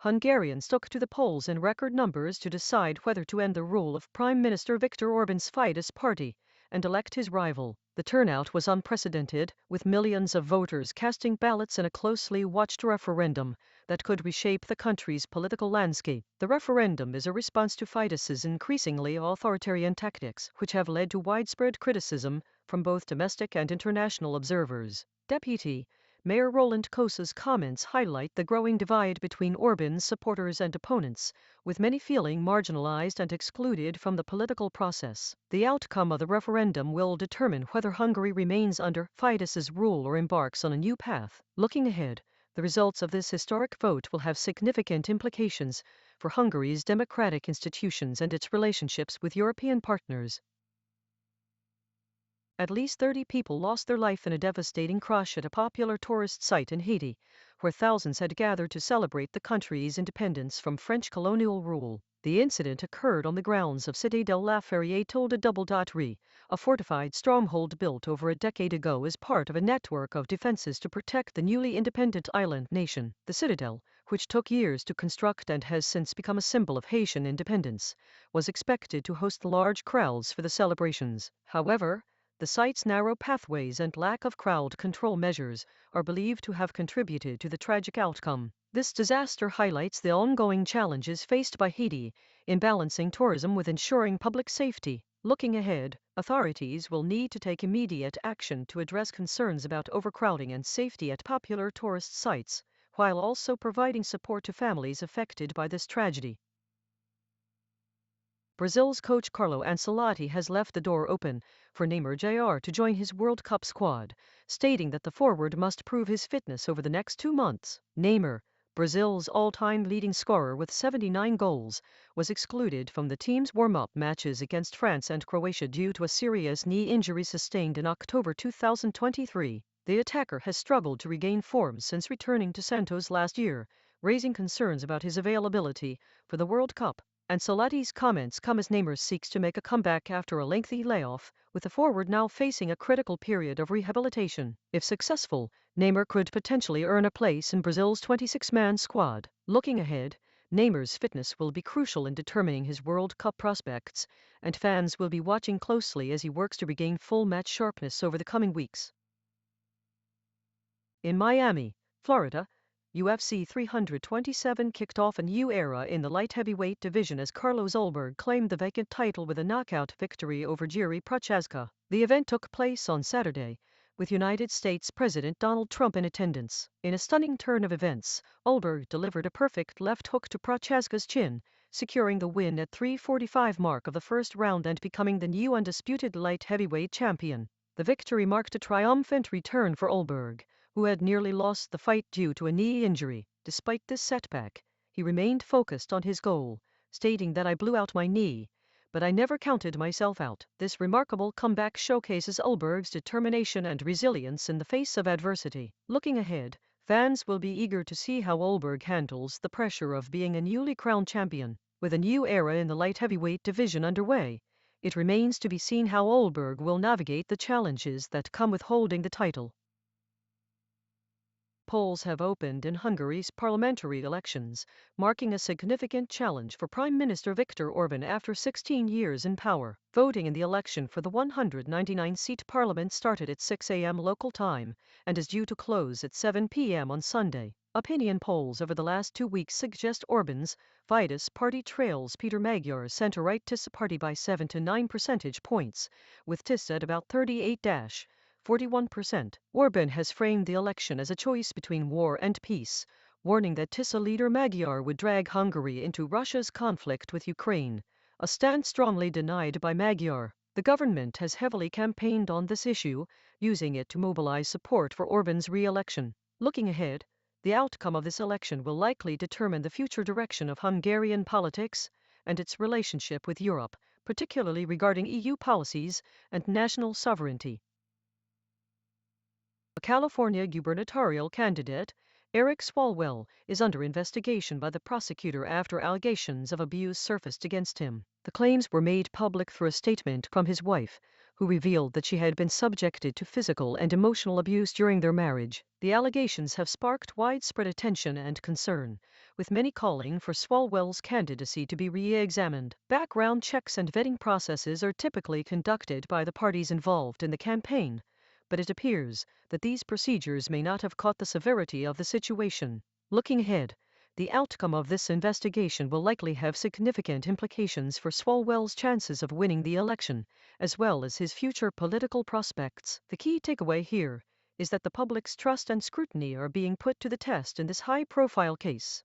Hungarians took to the polls in record numbers to decide whether to end the rule of Prime Minister Viktor Orban's Fidesz party and elect his rival. The turnout was unprecedented, with millions of voters casting ballots in a closely watched referendum that could reshape the country's political landscape. The referendum is a response to Fidesz's increasingly authoritarian tactics, which have led to widespread criticism from both domestic and international observers. Deputy Mayor Roland Kosa's comments highlight the growing divide between Orban's supporters and opponents, with many feeling marginalized and excluded from the political process. The outcome of the referendum will determine whether Hungary remains under Fidesz's rule or embarks on a new path. Looking ahead, the results of this historic vote will have significant implications for Hungary's democratic institutions and its relationships with European partners. At least 30 people lost their life in a devastating crash at a popular tourist site in Haiti, where thousands had gathered to celebrate the country's independence from French colonial rule. The incident occurred on the grounds of Cité de la Ferrière de Double-Re, a fortified stronghold built over a decade ago as part of a network of defenses to protect the newly independent island nation. The citadel, which took years to construct and has since become a symbol of Haitian independence, was expected to host large crowds for the celebrations. However, the site's narrow pathways and lack of crowd control measures are believed to have contributed to the tragic outcome. This disaster highlights the ongoing challenges faced by Haiti in balancing tourism with ensuring public safety. Looking ahead, authorities will need to take immediate action to address concerns about overcrowding and safety at popular tourist sites, while also providing support to families affected by this tragedy. Brazil's coach Carlo Ancelotti has left the door open for Neymar Jr. to join his World Cup squad, stating that the forward must prove his fitness over the next 2 months. Neymar, Brazil's all-time leading scorer with 79 goals, was excluded from the team's warm-up matches against France and Croatia due to a serious knee injury sustained in October 2023. The attacker has struggled to regain form since returning to Santos last year, raising concerns about his availability for the World Cup. Ancelotti's comments come as Neymar seeks to make a comeback after a lengthy layoff, with the forward now facing a critical period of rehabilitation. If successful, Neymar could potentially earn a place in Brazil's 26-man squad. Looking ahead, Neymar's fitness will be crucial in determining his World Cup prospects, and fans will be watching closely as he works to regain full match sharpness over the coming weeks. In Miami, Florida, UFC 327 kicked off a new era in the light heavyweight division as Carlos Ulberg claimed the vacant title with a knockout victory over Jiří Procházka. The event took place on Saturday, with United States President Donald Trump in attendance. In a stunning turn of events, Ulberg delivered a perfect left hook to Procházka's chin, securing the win at 3:45 mark of the first round and becoming the new undisputed light heavyweight champion. The victory marked a triumphant return for Ulberg, who had nearly lost the fight due to a knee injury. Despite this setback, he remained focused on his goal, stating that "I blew out my knee, but I never counted myself out." This remarkable comeback showcases Ulberg's determination and resilience in the face of adversity. Looking ahead, fans will be eager to see how Ulberg handles the pressure of being a newly crowned champion. With a new era in the light heavyweight division underway, it remains to be seen how Ulberg will navigate the challenges that come with holding the title. Polls have opened in Hungary's parliamentary elections, marking a significant challenge for Prime Minister Viktor Orban after 16 years in power. Voting in the election for the 199-seat parliament started at 6 a.m. local time and is due to close at 7 p.m. on Sunday. Opinion polls over the last 2 weeks suggest Orban's Fidesz party trails Peter Magyar's centre-right Tisza party by 7 to 9 percentage points, with Tisza at about 38-41%. Orban has framed the election as a choice between war and peace, warning that Tisza leader Magyar would drag Hungary into Russia's conflict with Ukraine, a stance strongly denied by Magyar. The government has heavily campaigned on this issue, using it to mobilize support for Orban's re-election. Looking ahead, the outcome of this election will likely determine the future direction of Hungarian politics and its relationship with Europe, particularly regarding EU policies and national sovereignty. A California gubernatorial candidate, Eric Swalwell, is under investigation by the prosecutor after allegations of abuse surfaced against him. The claims were made public through a statement from his wife, who revealed that she had been subjected to physical and emotional abuse during their marriage. The allegations have sparked widespread attention and concern, with many calling for Swalwell's candidacy to be re-examined. Background checks and vetting processes are typically conducted by the parties involved in the campaign, but it appears that these procedures may not have caught the severity of the situation. Looking ahead, the outcome of this investigation will likely have significant implications for Swalwell's chances of winning the election, as well as his future political prospects. The key takeaway here is that the public's trust and scrutiny are being put to the test in this high-profile case.